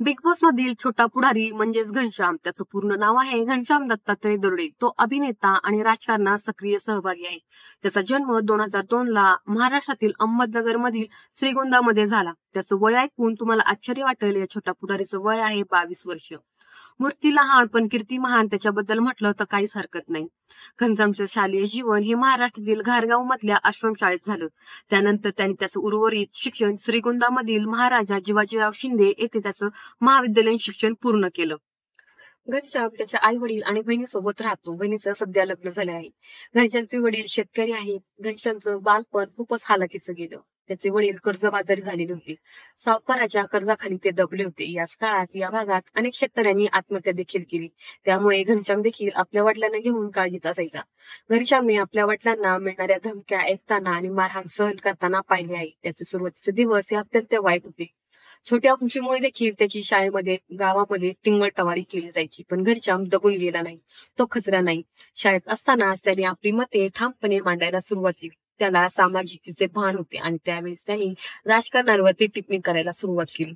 Big boss मधील छोटा पुढारी म्हणजेच घनश्याम. त्याचं पूर्ण नाव आहे घनश्याम दत्तात्रय दरोडे. तो अभिनेता आणि राजकारणात सक्रिय सहभागी आहे. त्याचा जन्म 2002 ला महाराष्ट्रातील अहमदनगर मधील श्रीगोंदामध्ये झाला. त्याचं वय ऐकून तुम्हाला आश्चर्य वाटेल. या छोट्या पुढारीचं वय आहे 22 वर्ष. मूर्ती लहान पण कीर्ती महान, त्याच्याबद्दल म्हटलं तर काहीच हरकत नाही. घनश्यामचं शालेय जीवन हे महाराष्ट्रातील घारगाव मधल्या आश्रमशाळेत झालं. त्यानंतर त्यांनी त्याचं उर्वरित शिक्षण श्रीगोंदामधील महाराजा जिवाजीराव शिंदे येथे त्याचं महाविद्यालयीन शिक्षण पूर्ण केलं. घनश्याम त्याच्या आई वडील आणि बहिणीसोबत राहतो. बहिणीचं सध्या लग्न झालं आहे. घनश्यामचे वडील शेतकरी आहेत. घनश्यामचं बालपण खूपच हालाकीचं गेलं. त्याचे वडील कर्जबाजारी झालेले होते. सावकाराच्या कर्जाखाली ते दबले होते. याच काळात या भागात अनेक शेतकऱ्यांनी आत्महत्या देखील केली. त्यामुळे घनश्याम देखील आपल्या वडिलांना घेऊन काळजीत असायचा. घनश्यामने आपल्या वडिलांना मिळणाऱ्या धमक्या ऐकताना आणि मारहाण सहन करताना पाहिले आहे. त्याचे सुरुवातीचे दिवस हे अत्यंत वाईट होते. छोट्या उंचीमुळे देखील त्याची शाळेमध्ये गावामध्ये टिंगल केली जायची. पण घनश्याम दबून गेला नाही. तो खचला नाही. शाळेत असतानाच त्याने आपली मते ठामपणे मांडायला सुरुवात केली. त्याला सामाजिकतेचे भान होते आणि त्यावेळेस त्यांनी राजकारणावरती टिप्पणी करायला सुरुवात केली.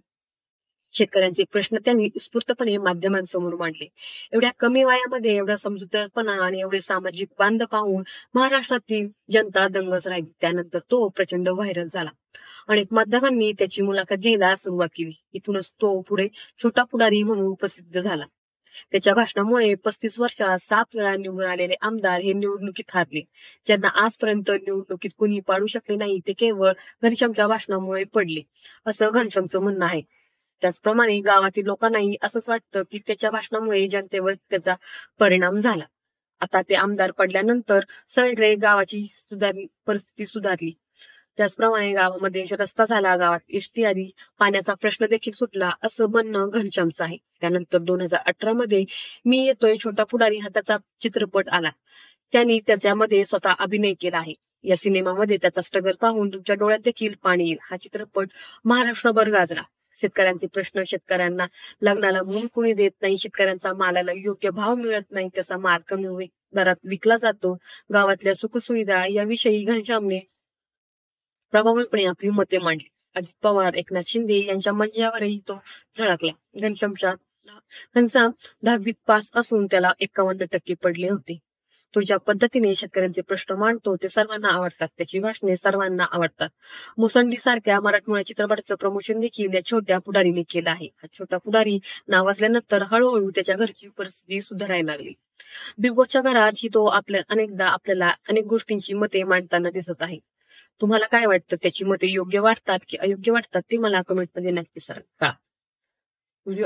शेतकऱ्यांचे प्रश्न त्यांनी उत्स्फूर्तपणे माध्यमांसमोर मांडले. एवढ्या कमी वयामध्ये एवढा समजूतदारपणा आणि एवढे सामाजिक बांध पाहून महाराष्ट्रातील जनता दंगच राहिली. त्यानंतर तो प्रचंड व्हायरल झाला. अनेक माध्यमांनी त्याची मुलाखत घ्यायला सुरुवात केली. इथूनच तो पुढे छोटा पुढारी म्हणून प्रसिद्ध झाला. त्याच्या भाषणामुळे 35 वर्षात 7 वेळा निवडून आलेले आमदार हे निवडणुकीत हारले. ज्यांना आजपर्यंत निवडणुकीत कुणी पाडू शकले नाही ते केवळ घनश्यामच्या भाषणामुळे पडले, असं घनश्यामचं म्हणणं आहे. त्याचप्रमाणे गावातील लोकांनाही असंच वाटतं की त्याच्या भाषणामुळे जनतेवर त्याचा परिणाम झाला. आता ते आमदार पडल्यानंतर सगळीकडे गावाची परिस्थिती सुधारली. त्याचप्रमाणे गावामध्ये रस्ता झाला, गावात एसटी आली, पाण्याचा प्रश्न देखील सुटला, असं म्हणणं घनश्यामचं आहे. त्यानंतर 2018 मध्ये मी येतोय छोटा पुढारी हा त्याचा चित्रपट आला. त्यांनी त्याच्यामध्ये स्वतः अभिनय केला आहे. या सिनेमामध्ये त्याचा स्ट्रगल पाहून तुमच्या डोळ्यात देखील पाणी येईल. हा चित्रपट महाराष्ट्रभर गाजला. शेतकऱ्यांचे प्रश्न, शेतकऱ्यांना लग्नाला मूल कोणी देत नाही, शेतकऱ्यांचा मालाला योग्य भाव मिळत नाही, त्याचा माल कमी दरात विकला जातो, गावातल्या सुखसुविधा याविषयी घनश्यामने प्रभावीपणे आपली मते मांडली. अजित पवार, एकनाथ शिंदे यांच्या मंचावरही तो झळकला. घनश्याम 10वीत पास असून त्याला 51% पडले होते. तो ज्या पद्धतीने शेतकऱ्यांचे प्रश्न मांडतो ते सर्वांना आवडतात. त्याची भाषणे सर्वांना आवडतात. मुसंडी सारख्या मराठमोळ्या चित्रपटाचं प्रमोशन देखील या छोट्या पुढारीने केलं आहे. हा छोटा पुढारी नावाजल्यानंतर हळूहळू त्याच्या घरची परिस्थिती सुधारायला लागली. बिग बॉसच्या घरात ही तो आपल्याला अनेक गोष्टींची मते मांडताना दिसत आहे. तुम्हाला काय वाटतं? त्याची मते योग्य वाटतात की अयोग्य वाटतात ते मला कमेंटमध्ये नक्की सांगा. व्हिडिओ